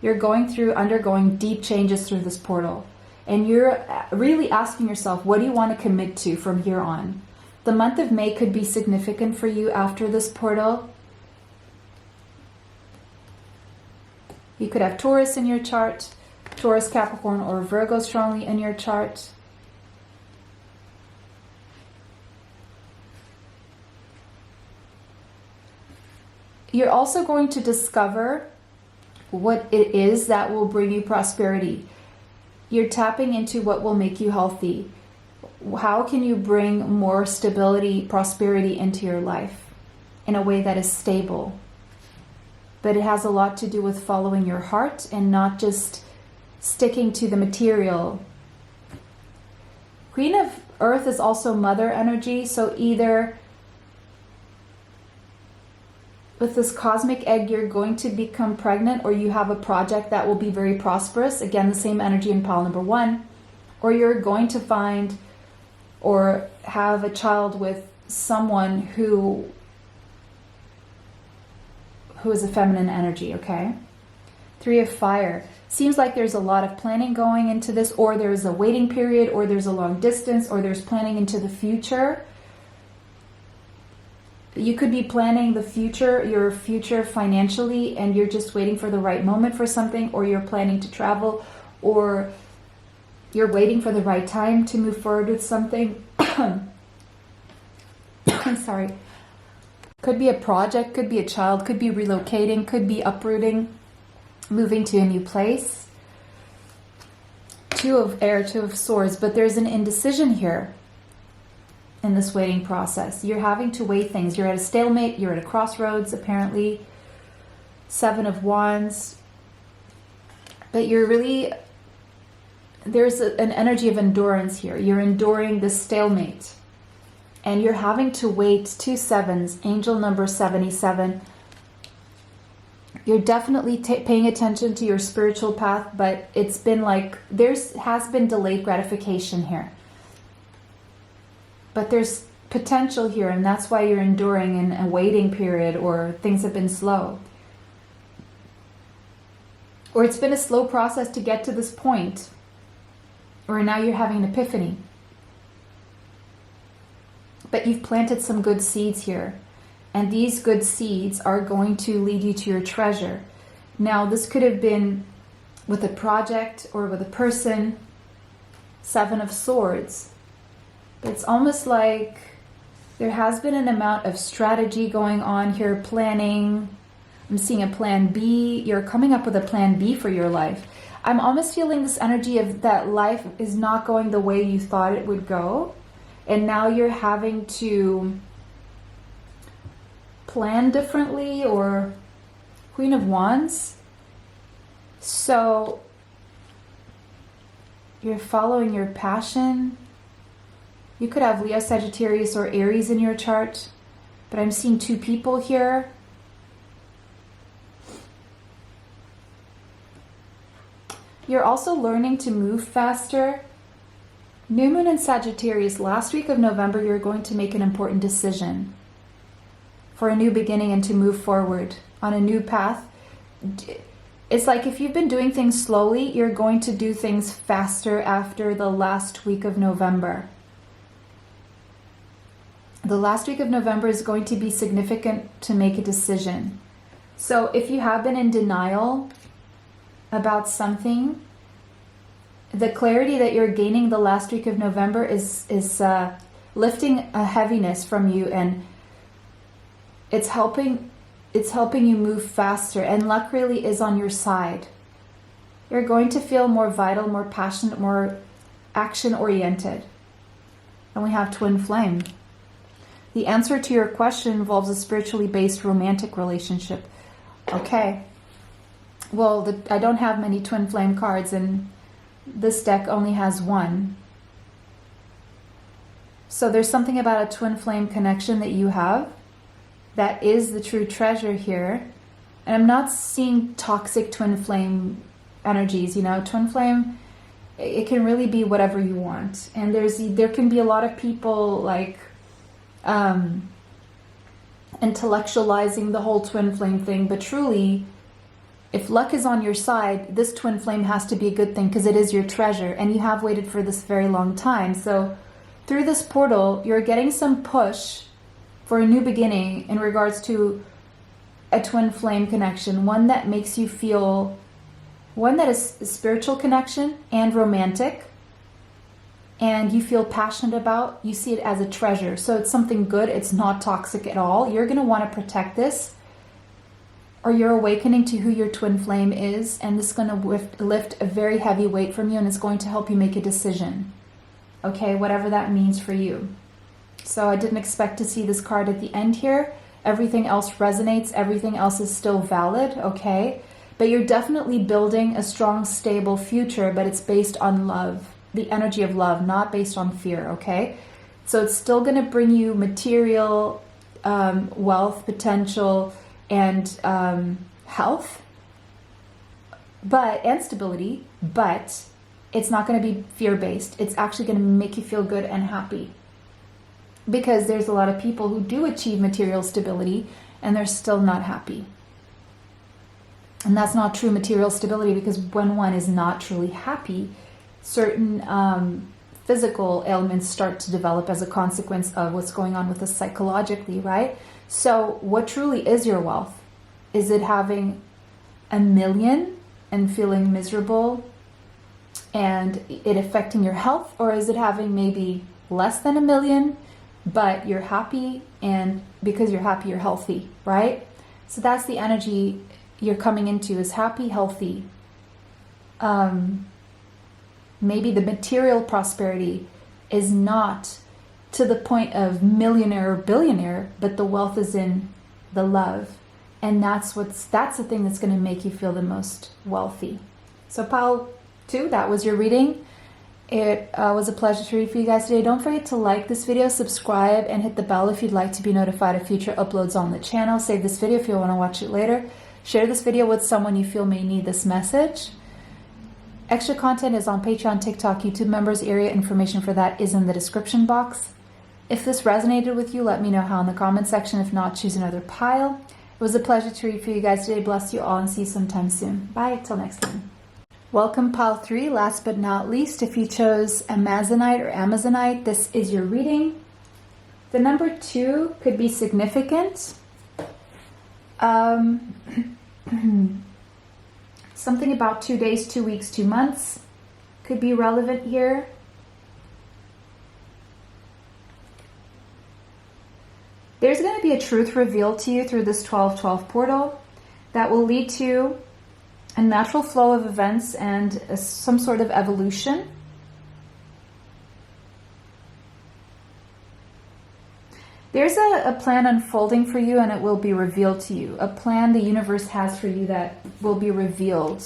[SPEAKER 1] You're undergoing deep changes through this portal. And you're really asking yourself, what do you want to commit to from here on? The month of May could be significant for you after this portal. You could have Taurus in your chart, Taurus, Capricorn, or Virgo strongly in your chart. You're also going to discover what it is that will bring you prosperity. You're tapping into what will make you healthy. How can you bring more stability, prosperity into your life in a way that is stable? But it has a lot to do with following your heart and not just sticking to the material. Queen of Earth is also mother energy, so either with this cosmic egg, you're going to become pregnant, or you have a project that will be very prosperous. Again, the same energy in pile number 1. Or you're going to find or have a child with someone who is a feminine energy, okay? 3 of fire. Seems like there's a lot of planning going into this, or there's a waiting period, or there's a long distance, or there's planning into the future. You could be planning the future, your future financially, and you're just waiting for the right moment for something, or you're planning to travel, or you're waiting for the right time to move forward with something. I'm sorry. Could be a project, could be a child, could be relocating, could be uprooting, moving to a new place. 2 of air, 2 of swords, but there's an indecision here. In this waiting process, you're having to weigh things. You're at a stalemate, you're at a crossroads apparently. 7 of wands, but you're really, there's an energy of endurance here. You're enduring this stalemate and you're having to wait. 2 7s, angel number 77. You're definitely paying attention to your spiritual path, but it's been like has been delayed gratification here. But there's potential here, and that's why you're enduring in a waiting period, or things have been slow. Or it's been a slow process to get to this point, or now you're having an epiphany. But you've planted some good seeds here, and these good seeds are going to lead you to your treasure. Now, this could have been with a project or with a person. Seven of Swords. It's almost like there has been an amount of strategy going on here, planning. I'm seeing a plan B. You're coming up with a plan B for your life. I'm almost feeling this energy of that life is not going the way you thought it would go. And now you're having to plan differently, or Queen of Wands. So you're following your passion. You could have Leo, Sagittarius, or Aries in your chart, but I'm seeing two people here. You're also learning to move faster. New Moon in Sagittarius, last week of November, you're going to make an important decision for a new beginning and to move forward on a new path. It's like if you've been doing things slowly, you're going to do things faster after the last week of November. The last week of November is going to be significant to make a decision. So if you have been in denial about something, the clarity that you're gaining the last week of November is lifting a heaviness from you, and it's helping you move faster, and luck really is on your side. You're going to feel more vital, more passionate, more action-oriented. And we have Twin Flame. The answer to your question involves a spiritually based romantic relationship. Okay. Well, I don't have many Twin Flame cards, and this deck only has one. So there's something about a Twin Flame connection that you have that is the true treasure here. And I'm not seeing toxic Twin Flame energies. You know, Twin Flame, it can really be whatever you want. And there can be a lot of people like intellectualizing the whole Twin Flame thing, but truly, if luck is on your side, this Twin Flame has to be a good thing because it is your treasure, and you have waited for this very long time. So through this portal, you're getting some push for a new beginning in regards to a Twin Flame connection, one that makes you feel, one that is a spiritual connection and romantic, and you feel passionate about. You see it as a treasure. So it's something good. It's not toxic at all. You're going to want to protect this, or you're awakening to who your Twin Flame is, and this is going to lift a very heavy weight from you, and it's going to help you make a decision. Okay, whatever that means for you. So I didn't expect to see this card at the end here. Everything else resonates. Everything else is still valid, okay? But you're definitely building a strong, stable future, but it's based on love, the energy of love, not based on fear, okay? So it's still going to bring you material, wealth, potential, and health, and stability, but it's not going to be fear-based. It's actually going to make you feel good and happy, because there's a lot of people who do achieve material stability and they're still not happy. And that's not true material stability, because when one is not truly happy, certain physical ailments start to develop as a consequence of what's going on with us psychologically, right? So what truly is your wealth? Is it having $1 million and feeling miserable and it affecting your health? Or is it having maybe less than $1 million, but you're happy, and because you're happy, you're healthy, right? So that's the energy you're coming into, is happy, healthy. Maybe the material prosperity is not to the point of millionaire or billionaire, but the wealth is in the love. And that's the thing that's going to make you feel the most wealthy. So pile 2, that was your reading. It was a pleasure to read for you guys today. Don't forget to like this video, subscribe, and hit the bell if you'd like to be notified of future uploads on the channel. Save this video if you want to watch it later. Share this video with someone you feel may need this message. Extra content is on Patreon, TikTok, YouTube members area. Information for that is in the description box. If this resonated with you, let me know how in the comment section. If not, choose another pile. It was a pleasure to read for you guys today. Bless you all, and see you sometime soon. Bye, till next time. Welcome, pile 3. Last but not least, if you chose Amazonite or Amazonite, this is your reading. The number 2 could be significant. It's Something about 2 days, 2 weeks, 2 months could be relevant here. There's going to be a truth revealed to you through this 12-12 portal that will lead to a natural flow of events and some sort of evolution. There's a plan unfolding for you, and it will be revealed to you. A plan the universe has for you that will be revealed.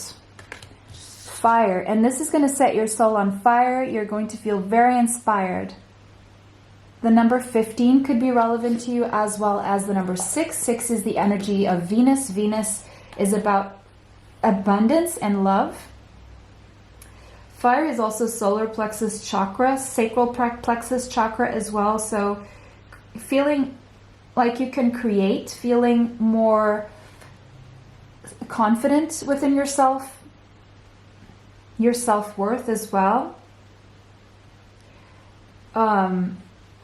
[SPEAKER 1] Fire. And this is going to set your soul on fire. You're going to feel very inspired. The number 15 could be relevant to you, as well as the number 6. 6 is the energy of Venus. Venus is about abundance and love. Fire is also solar plexus chakra, sacral plexus chakra as well. So feeling like you can create, feeling more confident within yourself, your self-worth as well.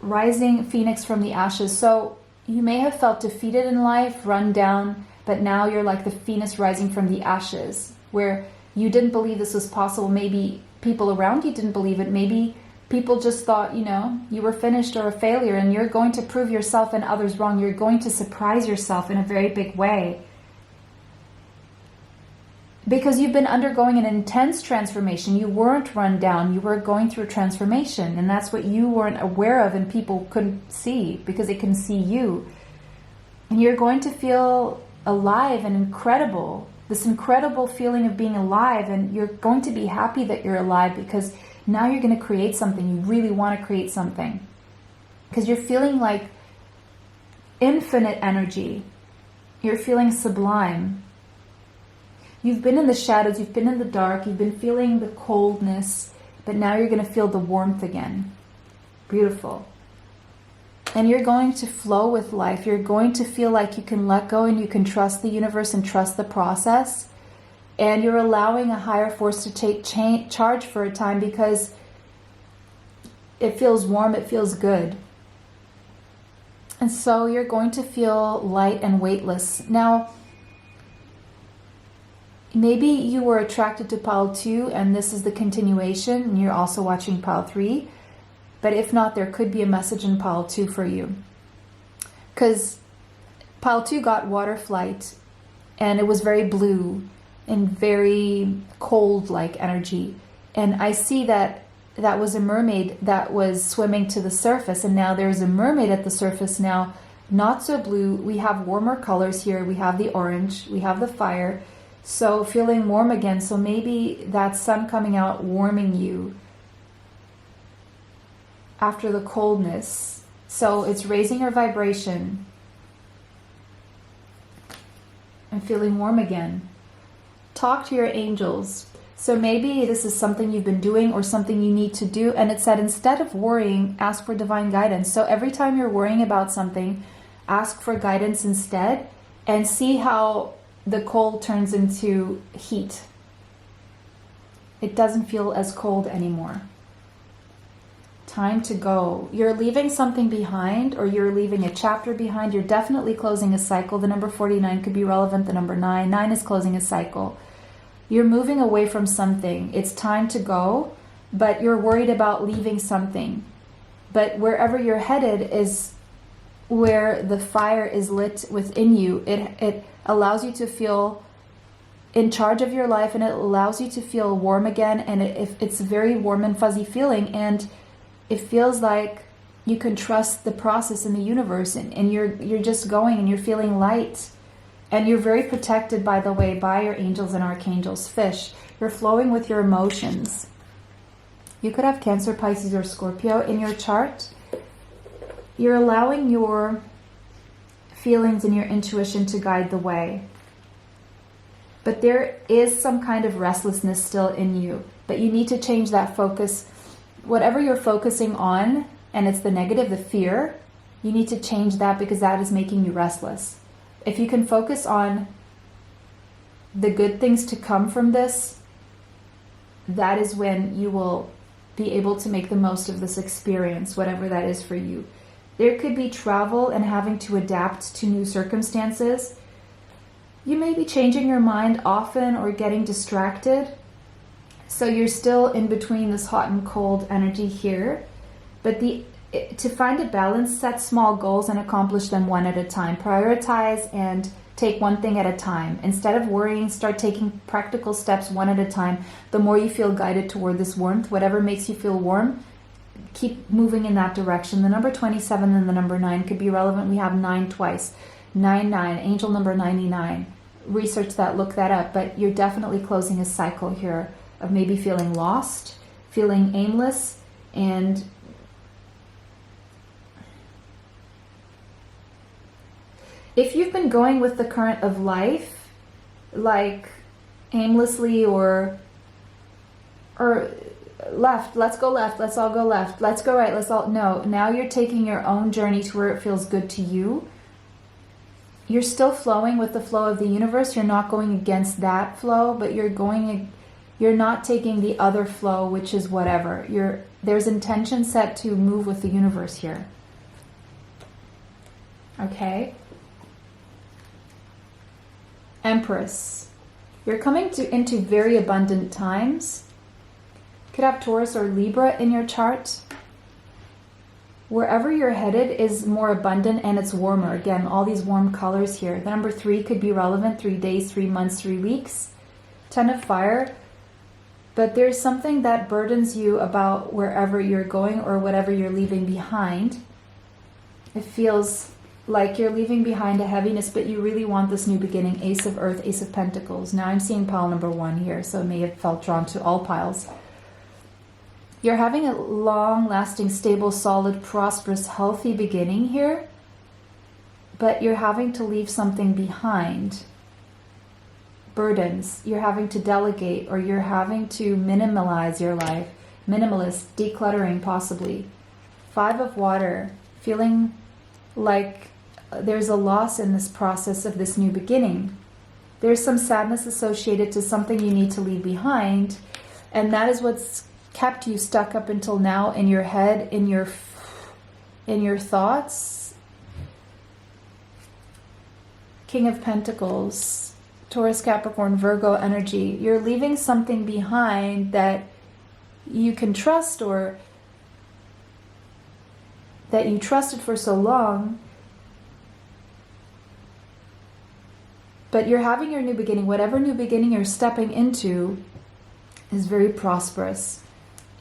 [SPEAKER 1] Rising phoenix from the ashes. So you may have felt defeated in life, run down, but now you're like the phoenix rising from the ashes, where you didn't believe this was possible. Maybe people around you didn't believe it. Maybe people just thought, you know, you were finished or a failure, and you're going to prove yourself and others wrong. You're going to surprise yourself in a very big way. Because you've been undergoing an intense transformation. You weren't run down. You were going through a transformation. And that's what you weren't aware of and people couldn't see, because they couldn't see you. And you're going to feel alive and incredible. This incredible feeling of being alive. And you're going to be happy that you're alive, because now you're going to create something. You really want to create something. Because you're feeling like infinite energy. You're feeling sublime. You've been in the shadows, you've been in the dark, you've been feeling the coldness, but now you're going to feel the warmth again. Beautiful. And you're going to flow with life. You're going to feel like you can let go and you can trust the universe and trust the process. And you're allowing a higher force to take charge for a time, because it feels warm, it feels good. And so you're going to feel light and weightless. Now, maybe you were attracted to pile 2 and this is the continuation, and you're also watching pile 3. But if not, there could be a message in pile 2 for you. Because pile 2 got water flight, and it was very blue and very cold-like energy. And I see that that was a mermaid that was swimming to the surface, and now there's a mermaid at the surface now, not so blue. We have warmer colors here. We have the orange, we have the fire. So feeling warm again. So maybe that sun coming out warming you after the coldness. So it's raising your vibration and feeling warm again. Talk to your angels. So maybe this is something you've been doing or something you need to do. And it said, instead of worrying, ask for divine guidance. So every time you're worrying about something, ask for guidance instead, and see how the cold turns into heat. It doesn't feel as cold anymore. Time to go. You're leaving something behind, or you're leaving a chapter behind. You're definitely closing a cycle. The number 49 could be relevant. The number 9. 9 is closing a cycle. You're moving away from something. It's time to go, but you're worried about leaving something. But wherever you're headed is where the fire is lit within you. It allows you to feel in charge of your life, and it allows you to feel warm again. And it's a very warm and fuzzy feeling, and it feels like you can trust the process in the universe, and you're just going, and you're feeling light, and you're very protected, by the way, by your angels and archangels. Fish, you're flowing with your emotions. You could have Cancer, Pisces, or Scorpio in your chart. You're allowing your feelings and your intuition to guide the way. But there is some kind of restlessness still in you. But you need to change that focus. Whatever you're focusing on, and it's the negative, the fear, you need to change that, because that is making you restless. If you can focus on the good things to come from this, that is when you will be able to make the most of this experience, whatever that is for you. There could be travel and having to adapt to new circumstances. You may be changing your mind often or getting distracted. So you're still in between this hot and cold energy here. But to find a balance, set small goals and accomplish them one at a time. Prioritize and take one thing at a time. Instead of worrying, start taking practical steps one at a time. The more you feel guided toward this warmth, whatever makes you feel warm, keep moving in that direction. The number 27 and the number 9 could be relevant. We have 9 twice. 99, angel number 99. Research that, look that up. But you're definitely closing a cycle here of maybe feeling lost, feeling aimless, and if you've been going with the current of life, like aimlessly or left, let's go left, let's all go left, let's go right, let's all, no, now you're taking your own journey to where it feels good to you. You're still flowing with the flow of the universe. You're not going against that flow, but you're not taking the other flow, which is whatever. There's intention set to move with the universe here. Okay? Empress. You're coming into very abundant times. Could have Taurus or Libra in your chart. Wherever you're headed is more abundant and it's warmer. Again, all these warm colors here. The number 3 could be relevant. 3 days, 3 months, 3 weeks. 10 of fire. But there's something that burdens you about wherever you're going or whatever you're leaving behind. It feels like you're leaving behind a heaviness, but you really want this new beginning. Ace of Earth, Ace of Pentacles. Now I'm seeing pile number 1 here, so it may have felt drawn to all piles. You're having a long-lasting, stable, solid, prosperous, healthy beginning here, but you're having to leave something behind. Burdens. You're having to delegate, or you're having to minimalize your life. Minimalist, decluttering possibly. 5 of water. Feeling like there's a loss in this process of this new beginning. There's some sadness associated to something you need to leave behind, and that is what's kept you stuck up until now in your head, in your thoughts. King of Pentacles, Taurus, Capricorn, Virgo energy. You're leaving something behind that you can trust, or that you trusted for so long, but you're having your new beginning. Whatever new beginning you're stepping into is very prosperous.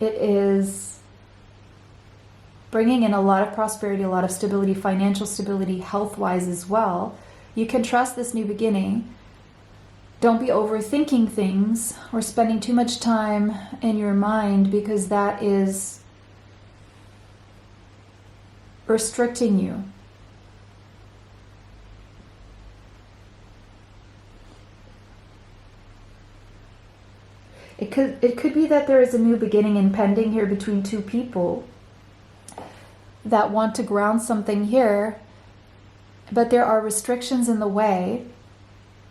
[SPEAKER 1] It is bringing in a lot of prosperity, a lot of stability, financial stability, health-wise as well. You can trust this new beginning. Don't be overthinking things or spending too much time in your mind, because that is restricting you. It could be that there is a new beginning impending here between 2 people that want to ground something here, but there are restrictions in the way,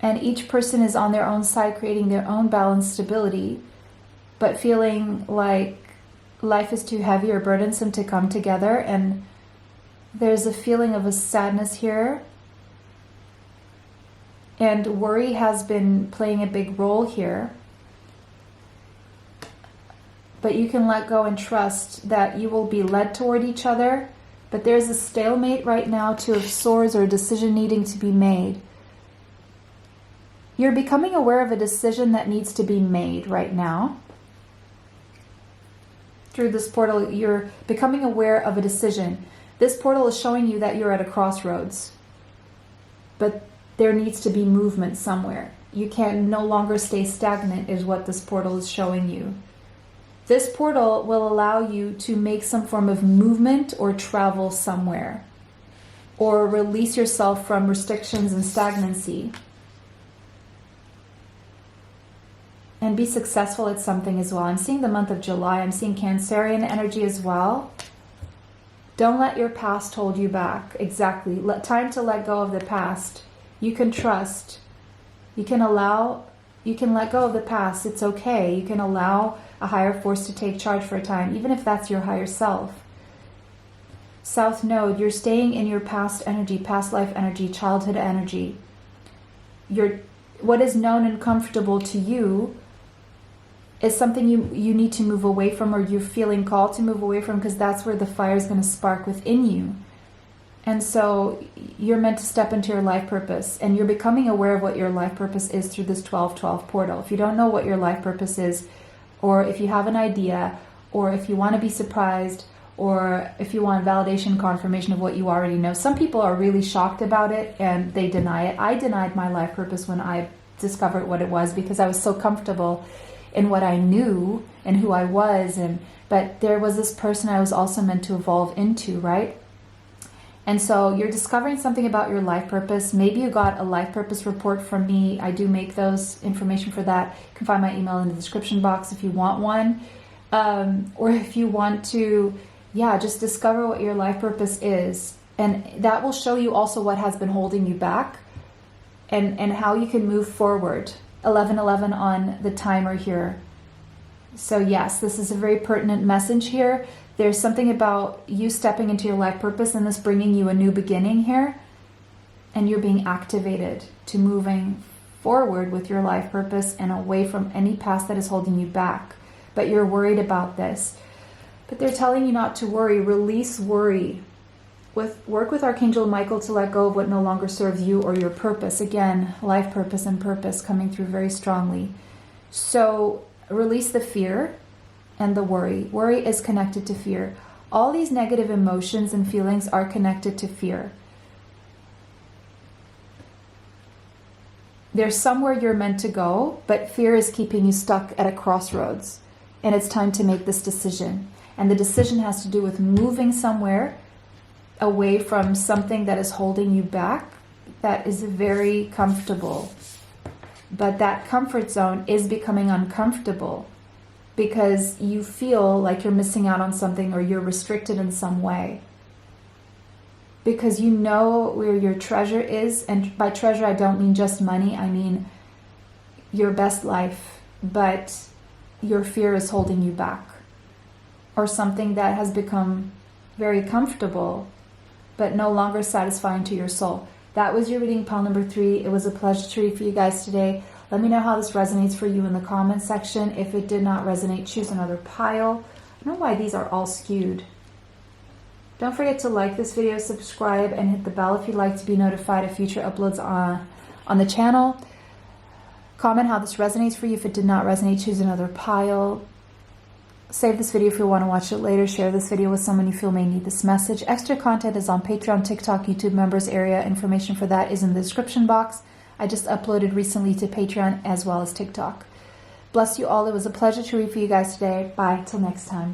[SPEAKER 1] and each person is on their own side creating their own balanced stability, but feeling like life is too heavy or burdensome to come together, and there's a feeling of a sadness here, and worry has been playing a big role here. But you can let go and trust that you will be led toward each other. But there's a stalemate right now, 2 of Swords, or a decision needing to be made. You're becoming aware of a decision that needs to be made right now. Through this portal, you're becoming aware of a decision. This portal is showing you that you're at a crossroads. But there needs to be movement somewhere. You can no longer stay stagnant, is what this portal is showing you. This portal will allow you to make some form of movement or travel somewhere, or release yourself from restrictions and stagnancy, and be successful at something as well. I'm seeing the month of July. I'm seeing Cancerian energy as well. Don't let your past hold you back. Exactly. Time to let go of the past. You can trust. You can let go of the past. It's okay. You can allow a higher force to take charge for a time, even if that's your higher self. South Node, you're staying in your past energy, past life energy, childhood energy. what is known and comfortable to you is something you need to move away from, or you're feeling called to move away from, because that's where the fire is going to spark within you. And so you're meant to step into your life purpose, and you're becoming aware of what your life purpose is through this 12-12 portal. If you don't know what your life purpose is, or if you have an idea, or if you want to be surprised, or if you want validation, confirmation of what you already know. Some people are really shocked about it and they deny it. I denied my life purpose when I discovered what it was, because I was so comfortable in what I knew and who I was. But there was this person I was also meant to evolve into, right? And so you're discovering something about your life purpose. Maybe you got a life purpose report from me. I do make those information for that. You can find my email in the description box if you want one. Or if you want to, just discover what your life purpose is. And that will show you also what has been holding you back and how you can move forward. 11:11 on the timer here. So yes, this is a very pertinent message here. There's something about you stepping into your life purpose and this bringing you a new beginning here. And you're being activated to moving forward with your life purpose and away from any past that is holding you back. But you're worried about this. But they're telling you not to worry. Release worry. Work with Archangel Michael to let go of what no longer serves you or your purpose. Again, life purpose and purpose coming through very strongly. So release the fear and the worry. Worry is connected to fear. All these negative emotions and feelings are connected to fear. There's somewhere you're meant to go, but fear is keeping you stuck at a crossroads. And it's time to make this decision. And the decision has to do with moving somewhere away from something that is holding you back, that is very comfortable. But that comfort zone is becoming uncomfortable because you feel like you're missing out on something or you're restricted in some way. Because you know where your treasure is, and by treasure I don't mean just money, I mean your best life, but your fear is holding you back. Or something that has become very comfortable but no longer satisfying to your soul. That was your reading, pile number 3. It was a pleasure to read for you guys today. Let me know how this resonates for you in the comments section. If it did not resonate, choose another pile. I don't know why these are all skewed. Don't forget to like this video, subscribe, and hit the bell if you'd like to be notified of future uploads on the channel. Comment how this resonates for you. If it did not resonate, choose another pile. Save this video if you want to watch it later. Share this video with someone you feel may need this message. Extra content is on Patreon, TikTok, YouTube members area. Information for that is in the description box. I just uploaded recently to Patreon as well as TikTok. Bless you all. It was a pleasure to read for you guys today. Bye. Till next time.